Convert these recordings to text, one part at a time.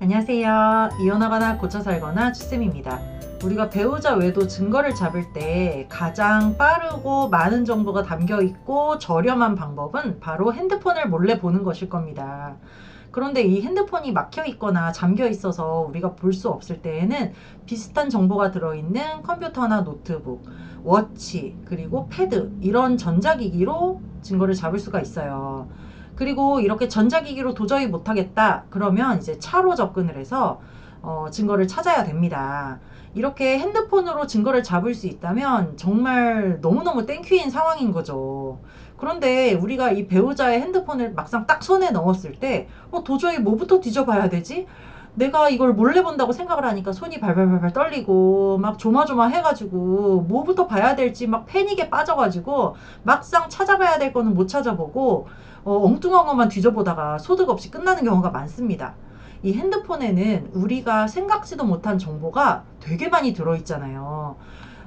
안녕하세요. 이혼하거나 고쳐 살거나 주쌤입니다. 우리가 배우자 외에도 증거를 잡을 때 가장 빠르고 많은 정보가 담겨 있고 저렴한 방법은 바로 핸드폰을 몰래 보는 것일 겁니다. 그런데 이 핸드폰이 막혀 있거나 잠겨 있어서 우리가 볼 수 없을 때에는 비슷한 정보가 들어있는 컴퓨터나 노트북, 워치, 그리고 패드 이런 전자기기로 증거를 잡을 수가 있어요. 그리고 이렇게 전자기기로 도저히 못하겠다 그러면 이제 차로 접근을 해서 증거를 찾아야 됩니다. 이렇게 핸드폰으로 증거를 잡을 수 있다면 정말 너무너무 땡큐인 상황인 거죠. 그런데 우리가 이 배우자의 핸드폰을 막상 딱 손에 넣었을 때 도저히 뭐부터 뒤져봐야 되지? 내가 이걸 몰래 본다고 생각을 하니까 손이 발발발발 떨리고 막 조마조마해가지고 뭐부터 봐야 될지 막 패닉에 빠져가지고 막상 찾아봐야 될 거는 못 찾아보고 엉뚱한 것만 뒤져보다가 소득 없이 끝나는 경우가 많습니다. 이 핸드폰에는 우리가 생각지도 못한 정보가 되게 많이 들어있잖아요.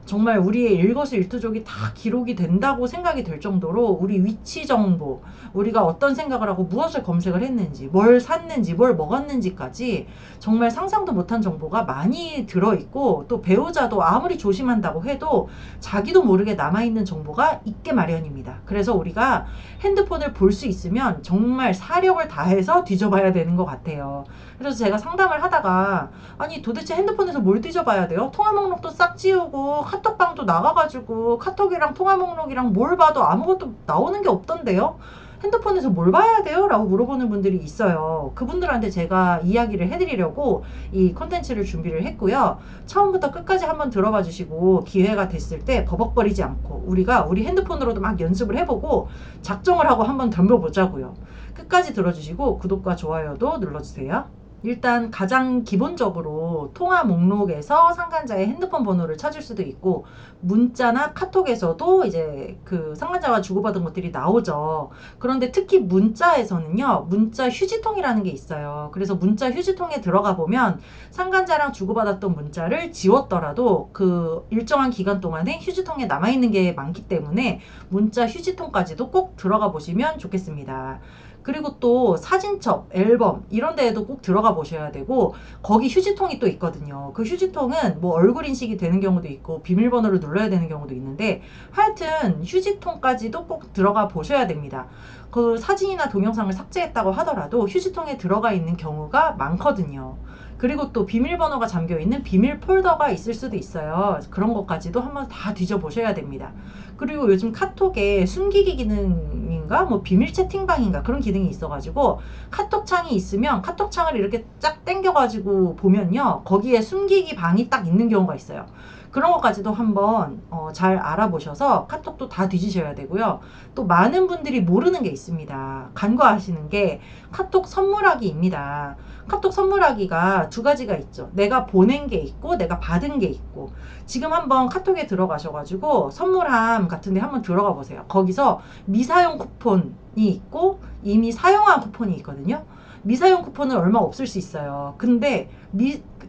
정말 우리의 일거수일투족이 다 기록이 된다고 생각이 될 정도로 우리 위치 정보, 우리가 어떤 생각을 하고 무엇을 검색을 했는지, 뭘 샀는지, 뭘 먹었는지까지 정말 상상도 못한 정보가 많이 들어있고, 또 배우자도 아무리 조심한다고 해도 자기도 모르게 남아있는 정보가 있게 마련입니다. 그래서 우리가 핸드폰을 볼 수 있으면 정말 사력을 다해서 뒤져봐야 되는 것 같아요. 그래서 제가 상담을 하다가 아니 도대체 핸드폰에서 뭘 뒤져봐야 돼요? 통화 목록도 싹 지우고 카톡방도 나가가지고 카톡이랑 통화 목록이랑 뭘 봐도 아무것도 나오는 게 없던데요? 핸드폰에서 뭘 봐야 돼요? 라고 물어보는 분들이 있어요. 그분들한테 제가 이야기를 해드리려고 이 콘텐츠를 준비를 했고요. 처음부터 끝까지 한번 들어봐 주시고 기회가 됐을 때 버벅거리지 않고 우리가 우리 핸드폰으로도 막 연습을 해보고 작정을 하고 한번 덤벼보자고요. 끝까지 들어주시고 구독과 좋아요도 눌러주세요. 일단 가장 기본적으로 통화 목록에서 상간자의 핸드폰 번호를 찾을 수도 있고 문자나 카톡에서도 이제 그 상간자가 주고받은 것들이 나오죠. 그런데 특히 문자에서는요, 문자 휴지통이라는 게 있어요. 그래서 문자 휴지통에 들어가 보면 상간자랑 주고받았던 문자를 지웠더라도 그 일정한 기간 동안에 휴지통에 남아있는 게 많기 때문에 문자 휴지통까지도 꼭 들어가 보시면 좋겠습니다. 그리고 또 사진첩, 앨범 이런 데에도 꼭 들어가 보셔야 되고 거기 휴지통이 또 있거든요. 그 휴지통은 뭐 얼굴 인식이 되는 경우도 있고 비밀번호를 눌러야 되는 경우도 있는데 하여튼 휴지통까지도 꼭 들어가 보셔야 됩니다. 그 사진이나 동영상을 삭제했다고 하더라도 휴지통에 들어가 있는 경우가 많거든요. 그리고 또 비밀번호가 잠겨 있는 비밀 폴더가 있을 수도 있어요. 그런 것까지도 한번 다 뒤져보셔야 됩니다. 그리고 요즘 카톡에 숨기기 기능인가 뭐 비밀 채팅방인가 그런 기능이 있어가지고 카톡 창이 있으면 카톡 창을 이렇게 쫙 당겨가지고 보면요 거기에 숨기기 방이 딱 있는 경우가 있어요. 그런 것까지도 한번 잘 알아보셔서 카톡도 다 뒤지셔야 되고요. 또 많은 분들이 모르는 게 있습니다. 간과하시는 게 카톡 선물하기입니다. 카톡 선물하기가 두 가지가 있죠. 내가 보낸 게 있고 내가 받은 게 있고 지금 한번 카톡에 들어가셔가지고 선물함 같은데 한번 들어가 보세요. 거기서 미사용 쿠폰이 있고 이미 사용한 쿠폰이 있거든요. 미사용 쿠폰은 얼마 없을 수 있어요. 근데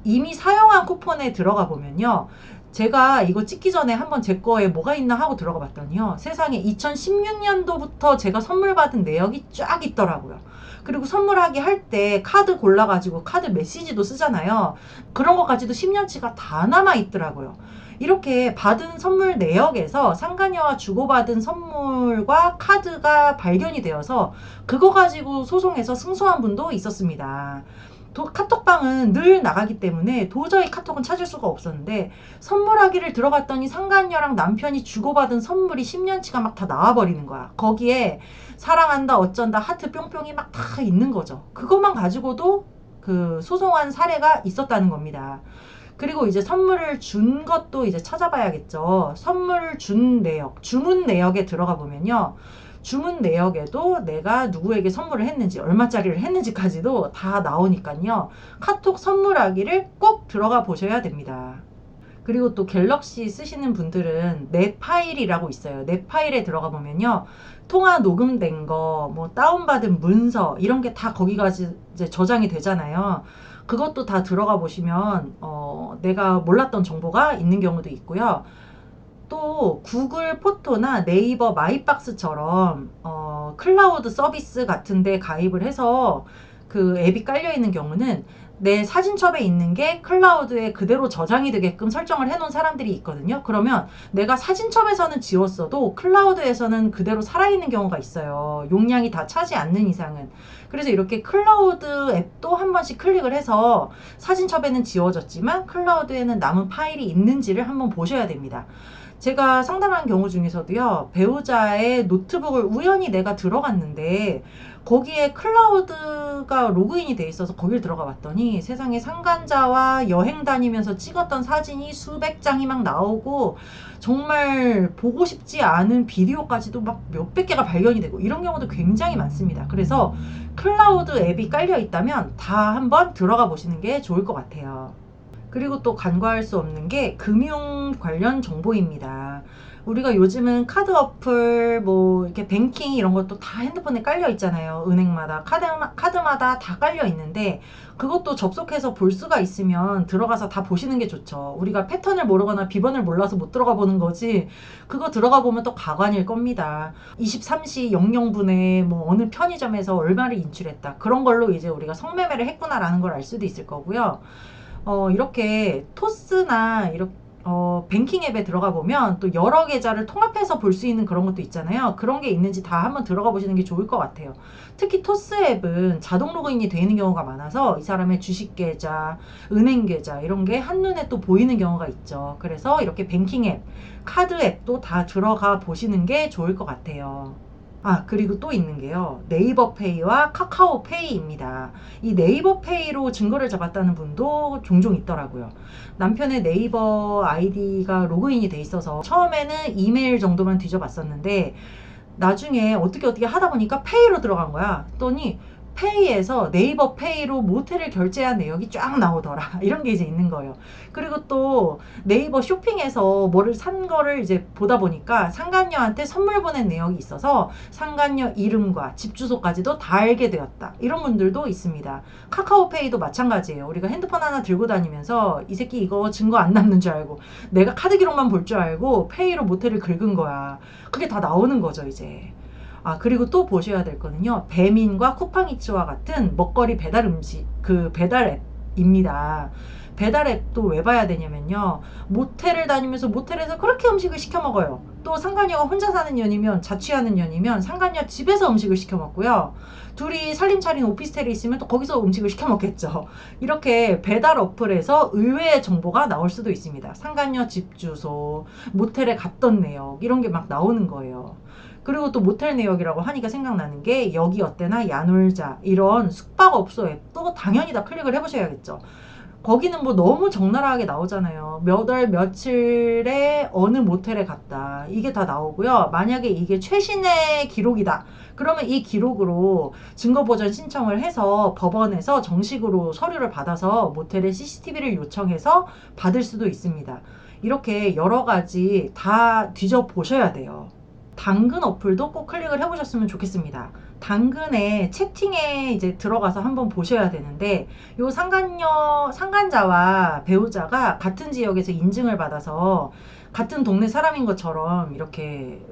이미 사용한 쿠폰에 들어가 보면요. 제가 이거 찍기 전에 한번 제 거에 뭐가 있나 하고 들어가 봤더니요. 세상에 2016년도부터 제가 선물 받은 내역이 쫙 있더라고요. 그리고 선물하기 할 때 카드 골라가지고 카드 메시지도 쓰잖아요. 그런 것까지도 10년치가 다 남아 있더라고요. 이렇게 받은 선물 내역에서 상간녀와 주고받은 선물과 카드가 발견이 되어서 그거 가지고 소송해서 승소한 분도 있었습니다. 카톡방은 늘 나가기 때문에 도저히 카톡은 찾을 수가 없었는데 선물하기를 들어갔더니 상간녀랑 남편이 주고받은 선물이 10년치가 막 다 나와버리는 거야. 거기에 사랑한다 어쩐다 하트 뿅뿅이 막 다 있는 거죠. 그것만 가지고도 그 소송한 사례가 있었다는 겁니다. 그리고 이제 선물을 준 것도 이제 찾아봐야겠죠. 선물 준 내역, 주문 내역에 들어가 보면요. 주문 내역에도 내가 누구에게 선물을 했는지 얼마짜리를 했는지까지도 다 나오니까요. 카톡 선물하기를 꼭 들어가 보셔야 됩니다. 그리고 또 갤럭시 쓰시는 분들은 내 파일이라고 있어요. 내 파일에 들어가 보면요. 통화 녹음된 거, 뭐 다운받은 문서 이런 게 다 거기가 이제 저장이 되잖아요. 그것도 다 들어가 보시면 내가 몰랐던 정보가 있는 경우도 있고요. 또 구글 포토나 네이버 마이박스처럼 클라우드 서비스 같은 데 가입을 해서 그 앱이 깔려 있는 경우는 내 사진첩에 있는 게 클라우드에 그대로 저장이 되게끔 설정을 해놓은 사람들이 있거든요. 그러면 내가 사진첩에서는 지웠어도 클라우드에서는 그대로 살아있는 경우가 있어요. 용량이 다 차지 않는 이상은. 그래서 이렇게 클라우드 앱도 한 번씩 클릭을 해서 사진첩에는 지워졌지만 클라우드에는 남은 파일이 있는지를 한번 보셔야 됩니다. 제가 상담한 경우 중에서도요, 배우자의 노트북을 우연히 내가 들어갔는데 거기에 클라우드가 로그인이 돼 있어서 거길 들어가 봤더니 세상에 상간자와 여행 다니면서 찍었던 사진이 수백 장이 막 나오고 정말 보고 싶지 않은 비디오까지도 막 몇백 개가 발견이 되고 이런 경우도 굉장히 많습니다. 그래서 클라우드 앱이 깔려 있다면 다 한번 들어가 보시는 게 좋을 것 같아요. 그리고 또 간과할 수 없는 게 금융 관련 정보입니다. 우리가 요즘은 카드 어플, 뭐, 이렇게 뱅킹 이런 것도 다 핸드폰에 깔려 있잖아요. 은행마다, 카드마다 다 깔려 있는데, 그것도 접속해서 볼 수가 있으면 들어가서 다 보시는 게 좋죠. 우리가 패턴을 모르거나 비번을 몰라서 못 들어가 보는 거지, 그거 들어가 보면 또 가관일 겁니다. 23시 00분에 뭐 어느 편의점에서 얼마를 인출했다. 그런 걸로 이제 우리가 성매매를 했구나라는 걸 알 수도 있을 거고요. 이렇게 토스나 이렇게 뱅킹 앱에 들어가 보면 또 여러 계좌를 통합해서 볼 수 있는 그런 것도 있잖아요. 그런 게 있는지 다 한번 들어가 보시는 게 좋을 것 같아요. 특히 토스 앱은 자동 로그인이 되는 경우가 많아서 이 사람의 주식 계좌, 은행 계좌 이런 게 한눈에 또 보이는 경우가 있죠. 그래서 이렇게 뱅킹 앱, 카드 앱도 다 들어가 보시는 게 좋을 것 같아요. 그리고 또 있는 게요. 네이버 페이와 카카오 페이입니다. 이 네이버 페이로 증거를 잡았다는 분도 종종 있더라고요. 남편의 네이버 아이디가 로그인이 돼 있어서 처음에는 이메일 정도만 뒤져봤었는데 나중에 어떻게 하다 보니까 페이로 들어간 거야. 했더니 페이에서 네이버 페이로 모텔을 결제한 내역이 쫙 나오더라. 이런 게 이제 있는 거예요. 그리고 또 네이버 쇼핑에서 뭐를 산 거를 이제 보다 보니까 상간녀한테 선물 보낸 내역이 있어서 상간녀 이름과 집 주소까지도 다 알게 되었다. 이런 분들도 있습니다. 카카오페이도 마찬가지예요. 우리가 핸드폰 하나 들고 다니면서 이 새끼 이거 증거 안 남는 줄 알고 내가 카드 기록만 볼 줄 알고 페이로 모텔을 긁은 거야. 그게 다 나오는 거죠, 이제. 그리고 또 보셔야 될 거는요. 배민과 쿠팡이츠와 같은 먹거리 배달 음식, 그 배달 앱입니다. 배달 앱도 왜 봐야 되냐면요. 모텔을 다니면서 모텔에서 그렇게 음식을 시켜 먹어요. 또 상간녀가 혼자 사는 년이면, 자취하는 년이면 상간녀 집에서 음식을 시켜 먹고요. 둘이 살림 차린 오피스텔에 있으면 또 거기서 음식을 시켜 먹겠죠. 이렇게 배달 어플에서 의외의 정보가 나올 수도 있습니다. 상간녀 집 주소, 모텔에 갔던 내역 이런 게 막 나오는 거예요. 그리고 또 모텔 내역이라고 하니까 생각나는 게 여기 어때나 야놀자 이런 숙박업소 앱도 당연히 다 클릭을 해보셔야겠죠. 거기는 뭐 너무 적나라하게 나오잖아요. 몇 월 며칠에 어느 모텔에 갔다. 이게 다 나오고요. 만약에 이게 최신의 기록이다. 그러면 이 기록으로 증거보전 신청을 해서 법원에서 정식으로 서류를 받아서 모텔에 CCTV를 요청해서 받을 수도 있습니다. 이렇게 여러 가지 다 뒤져 보셔야 돼요. 당근 어플도 꼭 클릭을 해보셨으면 좋겠습니다. 당근에 채팅에 이제 들어가서 한번 보셔야 되는데, 요 상간자와 배우자가 같은 지역에서 인증을 받아서 같은 동네 사람인 것처럼 이렇게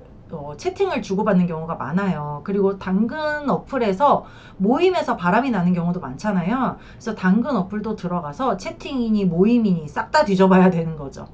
채팅을 주고받는 경우가 많아요. 그리고 당근 어플에서 모임에서 바람이 나는 경우도 많잖아요. 그래서 당근 어플도 들어가서 채팅이니 모임이니 싹 다 뒤져봐야 되는 거죠.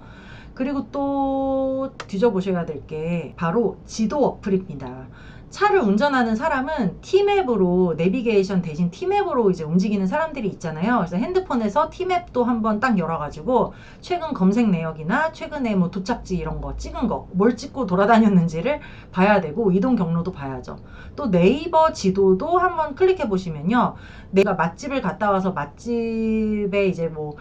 그리고 또 뒤져보셔야 될 게 바로 지도 어플입니다. 차를 운전하는 사람은 티맵으로 내비게이션 대신 티맵으로 이제 움직이는 사람들이 있잖아요. 그래서 핸드폰에서 티맵도 한번 딱 열어가지고 최근 검색 내역이나 최근에 뭐 도착지 이런 거 찍은 거, 뭘 찍고 돌아다녔는지를 봐야 되고 이동 경로도 봐야죠. 또 네이버 지도도 한번 클릭해 보시면요. 내가 맛집을 갔다 와서 맛집에 이제 뭐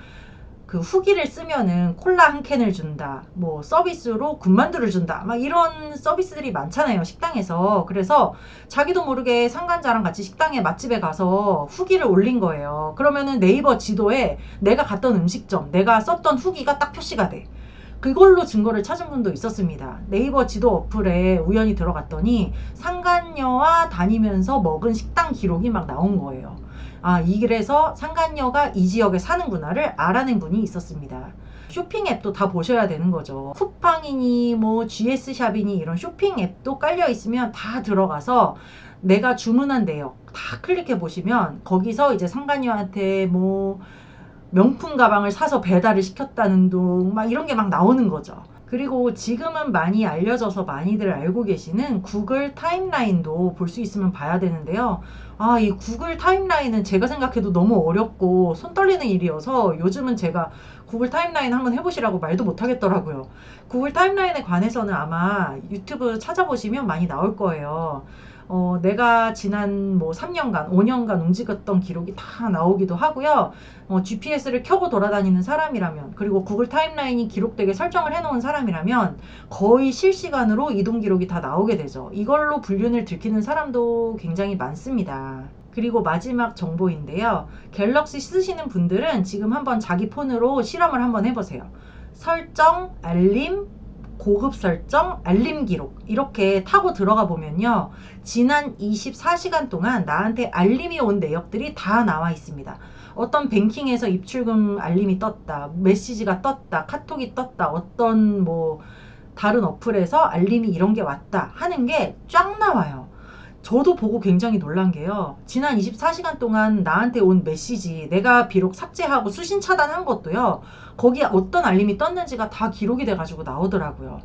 그 후기를 쓰면은 콜라 한 캔을 준다, 뭐 서비스로 군만두를 준다, 막 이런 서비스들이 많잖아요, 식당에서. 그래서 자기도 모르게 상간자랑 같이 식당에 맛집에 가서 후기를 올린 거예요. 그러면은 네이버 지도에 내가 갔던 음식점, 내가 썼던 후기가 딱 표시가 돼. 그걸로 증거를 찾은 분도 있었습니다. 네이버 지도 어플에 우연히 들어갔더니 상간녀와 다니면서 먹은 식당 기록이 막 나온 거예요. 이래서 상간녀가 이 지역에 사는구나를 알아낸 분이 있었습니다. 쇼핑 앱도 다 보셔야 되는 거죠. 쿠팡이니 뭐 GS샵이니 이런 쇼핑 앱도 깔려 있으면 다 들어가서 내가 주문한 내역 다 클릭해 보시면 거기서 이제 상간녀한테 뭐 명품 가방을 사서 배달을 시켰다는 둥 막 이런 게 막 나오는 거죠. 그리고 지금은 많이 알려져서 많이들 알고 계시는 구글 타임라인도 볼 수 있으면 봐야 되는데요. 이 구글 타임라인은 제가 생각해도 너무 어렵고 손 떨리는 일이어서 요즘은 제가 구글 타임라인 한번 해보시라고 말도 못 하겠더라고요. 구글 타임라인에 관해서는 아마 유튜브 찾아보시면 많이 나올 거예요. 내가 지난 뭐 3년간, 5년간 움직였던 기록이 다 나오기도 하고요. GPS를 켜고 돌아다니는 사람이라면, 그리고 구글 타임라인이 기록되게 설정을 해놓은 사람이라면 거의 실시간으로 이동 기록이 다 나오게 되죠. 이걸로 불륜을 들키는 사람도 굉장히 많습니다. 그리고 마지막 정보인데요. 갤럭시 쓰시는 분들은 지금 한번 자기 폰으로 실험을 한번 해보세요. 설정, 알림, 고급 설정, 알림 기록 이렇게 타고 들어가 보면요. 지난 24시간 동안 나한테 알림이 온 내역들이 다 나와 있습니다. 어떤 뱅킹에서 입출금 알림이 떴다, 메시지가 떴다, 카톡이 떴다, 어떤 뭐 다른 어플에서 알림이 이런 게 왔다 하는 게 쫙 나와요. 저도 보고 굉장히 놀란 게요. 지난 24시간 동안 나한테 온 메시지, 내가 비록 삭제하고 수신 차단한 것도요. 거기에 어떤 알림이 떴는지가 다 기록이 돼가지고 나오더라고요.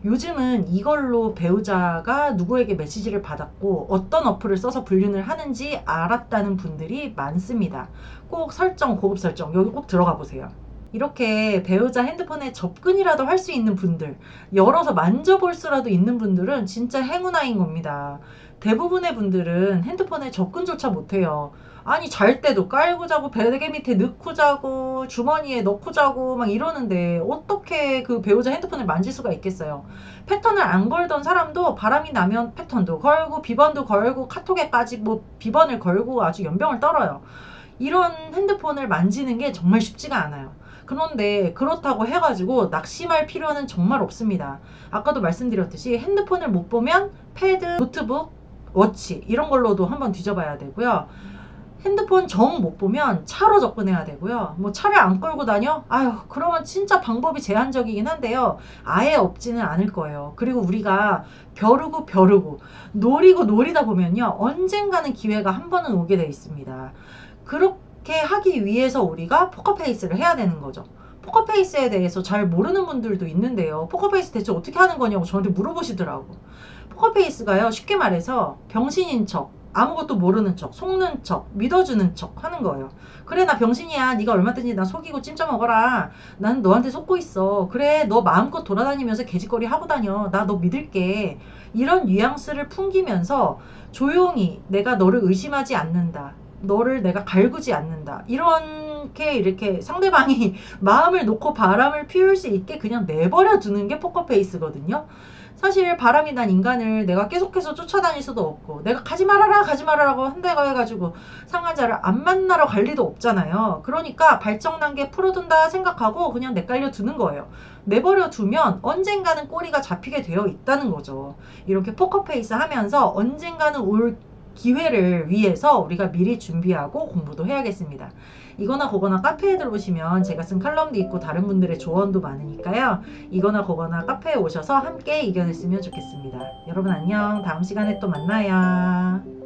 요즘은 이걸로 배우자가 누구에게 메시지를 받았고 어떤 어플을 써서 불륜을 하는지 알았다는 분들이 많습니다. 꼭 설정, 고급 설정 여기 꼭 들어가 보세요. 이렇게 배우자 핸드폰에 접근이라도 할 수 있는 분들, 열어서 만져볼 수라도 있는 분들은 진짜 행운아인 겁니다. 대부분의 분들은 핸드폰에 접근조차 못해요. 아니, 잘 때도 깔고 자고 베개 밑에 넣고 자고 주머니에 넣고 자고 막 이러는데 어떻게 그 배우자 핸드폰을 만질 수가 있겠어요. 패턴을 안 걸던 사람도 바람이 나면 패턴도 걸고 비번도 걸고 카톡에까지 뭐 비번을 걸고 아주 연병을 떨어요. 이런 핸드폰을 만지는 게 정말 쉽지가 않아요. 그런데 그렇다고 해가지고 낙심할 필요는 정말 없습니다. 아까도 말씀드렸듯이 핸드폰을 못 보면 패드, 노트북, 워치 이런 걸로도 한번 뒤져봐야 되고요. 핸드폰 정 못 보면 차로 접근해야 되고요. 뭐 차를 안 끌고 다녀? 아유, 그러면 진짜 방법이 제한적이긴 한데요. 아예 없지는 않을 거예요. 그리고 우리가 벼르고 노리고 노리다 보면요. 언젠가는 기회가 한 번은 오게 돼 있습니다. 그렇게 하기 위해서 우리가 포커페이스를 해야 되는 거죠. 포커페이스에 대해서 잘 모르는 분들도 있는데요. 포커페이스 대체 어떻게 하는 거냐고 저한테 물어보시더라고. 포커페이스가요, 쉽게 말해서 병신인 척, 아무것도 모르는 척, 속는 척, 믿어주는 척 하는 거예요. 그래, 나 병신이야. 네가 얼마든지 나 속이고 찜쪄 먹어라. 난 너한테 속고 있어. 그래, 너 마음껏 돌아다니면서 개짓거리 하고 다녀. 나 너 믿을게. 이런 뉘앙스를 풍기면서 조용히 내가 너를 의심하지 않는다. 너를 내가 갈구지 않는다. 이렇게 상대방이 마음을 놓고 바람을 피울 수 있게 그냥 내버려 두는 게 포커페이스거든요. 사실 바람이 난 인간을 내가 계속해서 쫓아다닐 수도 없고, 내가 가지 말아라고 한다고 해가지고 상환자를 안 만나러 갈 리도 없잖아요. 그러니까 발정난 게 풀어둔다 생각하고 그냥 내깔려 두는 거예요. 내버려 두면 언젠가는 꼬리가 잡히게 되어 있다는 거죠. 이렇게 포커페이스 하면서 언젠가는 올 기회를 위해서 우리가 미리 준비하고 공부도 해야겠습니다. 이거나 그거나 카페에 들어오시면 제가 쓴 칼럼도 있고 다른 분들의 조언도 많으니까요. 이거나 그거나 카페에 오셔서 함께 이겨냈으면 좋겠습니다. 여러분 안녕. 다음 시간에 또 만나요.